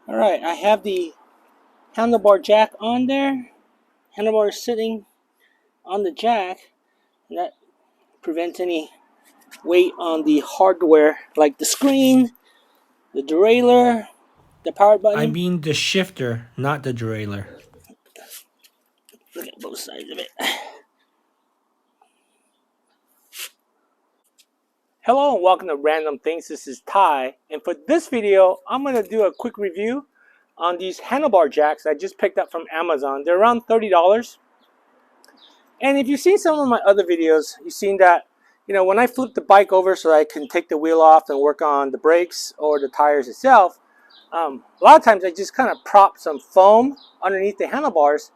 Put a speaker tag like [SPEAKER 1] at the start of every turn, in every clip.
[SPEAKER 1] Alright, I have the handlebar jack on there. Handlebar is sitting on the jack, and that prevents any weight on the hardware, like the screen, the derailleur, the power
[SPEAKER 2] I
[SPEAKER 1] button.
[SPEAKER 2] mean the shifter, not the derailleur.
[SPEAKER 1] Look at both sides of it. Hello and welcome to Random Things. This is Ty, and for this video, I'm going to do a quick review on these handlebar jacks I just picked up from Amazon. They're around $30. And if you've seen some of my other videos, you've seen that, when I flip the bike over so that I can take the wheel off and work on the brakes or the tires itself, a lot of times I just kind of prop some foam underneath the handlebars,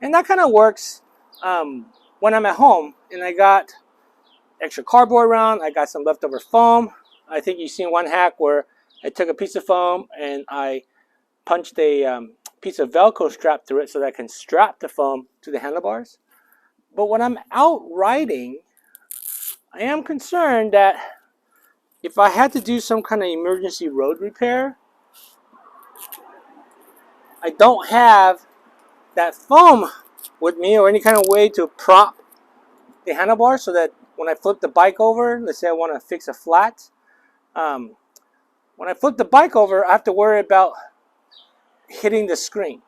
[SPEAKER 1] and that kind of works when I'm at home and I got extra cardboard around, I got some leftover foam. I think you've seen one hack where I took a piece of foam and I punched a piece of Velcro strap through it so that I can strap the foam to the handlebars. But when I'm out riding, I am concerned that if I had to do some kind of emergency road repair, I don't have that foam with me or any kind of way to prop the handlebars so that when I flip the bike over, let's say I want to fix a flat, when I flip the bike over, I have to worry about hitting the screen,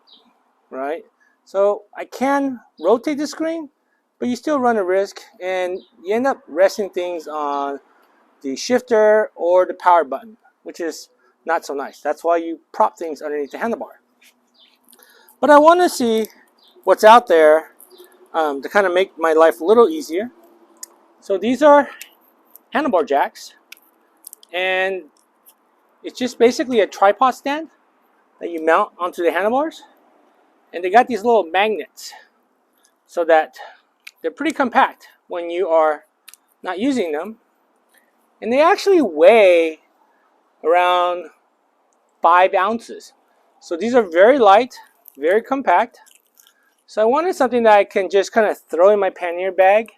[SPEAKER 1] right? So I can rotate the screen, but you still run a risk, and you end up resting things on the shifter or the power button, which is not so nice. That's why you prop things underneath the handlebar. But I want to see what's out there to kind of make my life a little easier. So these are handlebar jacks, and it's just basically a tripod stand that you mount onto the handlebars. And they got these little magnets so that they're pretty compact when you are not using them. And they actually weigh around 5 ounces. So these are very light, very compact. So I wanted something that I can just kind of throw in my pannier bag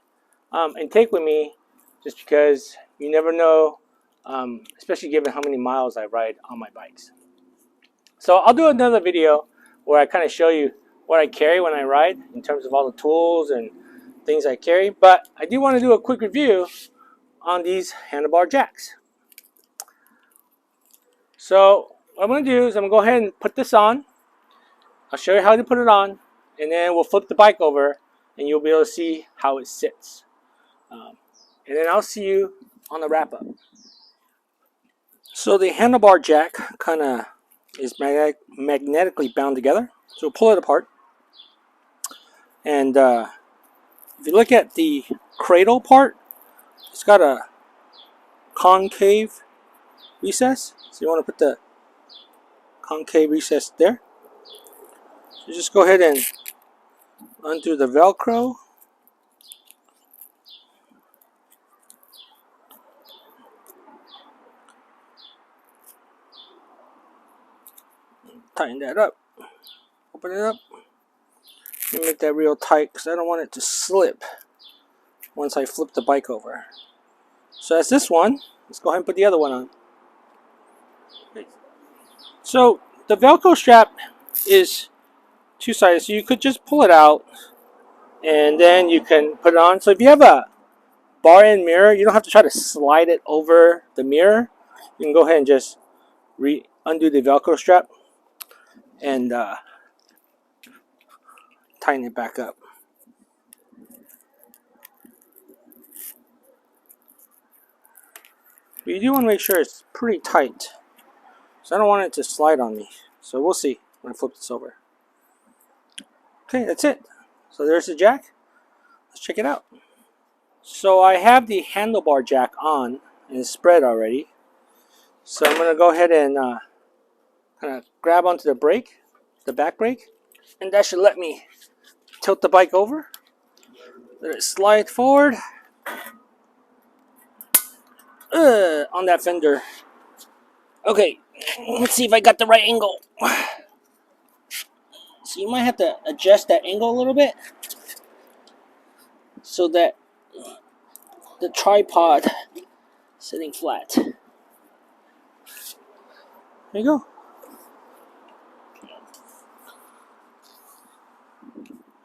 [SPEAKER 1] and take with me, just because you never know, especially given how many miles I ride on my bikes. So I'll do another video where I kind of show you what I carry when I ride in terms of all the tools and things I carry. But I do want to do a quick review on these handlebar jacks. So what I'm going to do is I'm going to go ahead and put this on. I'll show you how to put it on, and then we'll flip the bike over and you'll be able to see how it sits. And then I'll see you on the wrap up. So the handlebar jack kind of is magnetically bound together. So we'll pull it apart. And if you look at the cradle part, it's got a concave recess. So you want to put the concave recess there. So just go ahead and undo the Velcro. Tighten that up. Open it up. And make that real tight because I don't want it to slip once I flip the bike over. So that's this one. Let's go ahead and put the other one on. So the Velcro strap is two-sided, so you could just pull it out and then you can put it on. So if you have a bar end mirror, you don't have to try to slide it over the mirror. You can go ahead and just undo the Velcro strap and tighten it back up. But you do want to make sure it's pretty tight, so I don't want it to slide on me. So we'll see when I flip this over. Okay, that's it. So there's the jack. Let's check it out. So I have the handlebar jack on and it's spread already. So I'm going to go ahead and kind of grab onto the brake, the back brake, and that should let me tilt the bike over. Let it slide forward on that fender. Okay, let's see if I got the right angle. So you might have to adjust that angle a little bit so that the tripod is sitting flat. There you go.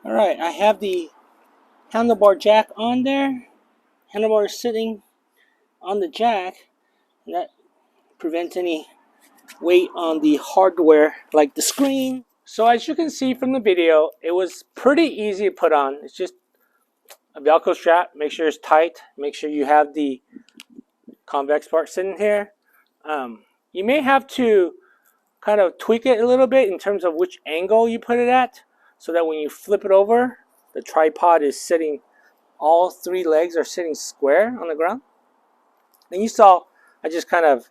[SPEAKER 1] Alright, I have the handlebar jack on there. Handlebar is sitting on the jack, and that prevents any weight on the hardware like the screen. So as you can see from the video, it was pretty easy to put on. It's just a Velcro strap. Make sure it's tight. Make sure you have the convex part sitting here. You may have to kind of tweak it a little bit in terms of which angle you put it at, so that when you flip it over, the tripod is sitting, all three legs are sitting square on the ground. And you saw I just kind of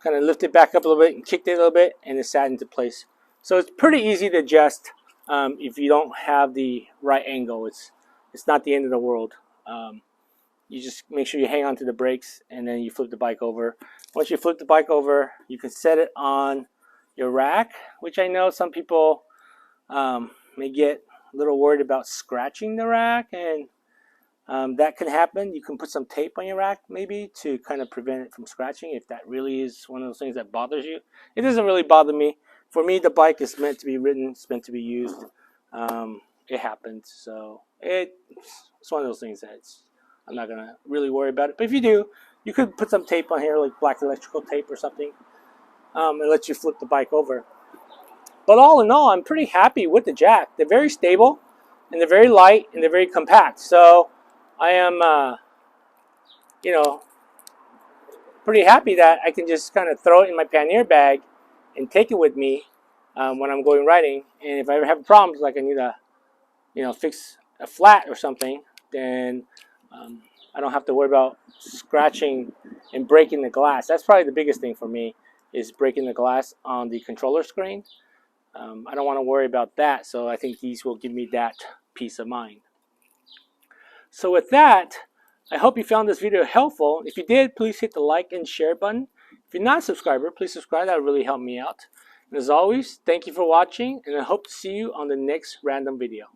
[SPEAKER 1] lifted back up a little bit and kicked it a little bit, and it sat into place. So it's pretty easy to adjust if you don't have the right angle. It's not the end of the world. You just make sure you hang on to the brakes, and then you flip the bike over. Once you flip the bike over, you can set it on your rack, which I know some people may get a little worried about scratching the rack, and that can happen. You can put some tape on your rack maybe to kind of prevent it from scratching if that really is one of those things that bothers you. It doesn't really bother me. For me, the bike is meant to be ridden, it's meant to be used. It happens, so it's one of those things that I'm not going to really worry about it. But if you do, you could put some tape on here, like black electrical tape or something, and let you flip the bike over. But all in all, I'm pretty happy with the jack. They're very stable, and they're very light, and they're very compact. So I am, pretty happy that I can just kind of throw it in my pannier bag and take it with me when I'm going riding. And if I ever have problems, like I need to, fix a flat or something, then I don't have to worry about scratching and breaking the glass. That's probably the biggest thing for me, is breaking the glass on the controller screen. I don't want to worry about that, so I think these will give me that peace of mind. So with that, I hope you found this video helpful. If you did, please hit the like and share button. If you're not a subscriber, please subscribe. That would really help me out. And as always, thank you for watching, and I hope to see you on the next random video.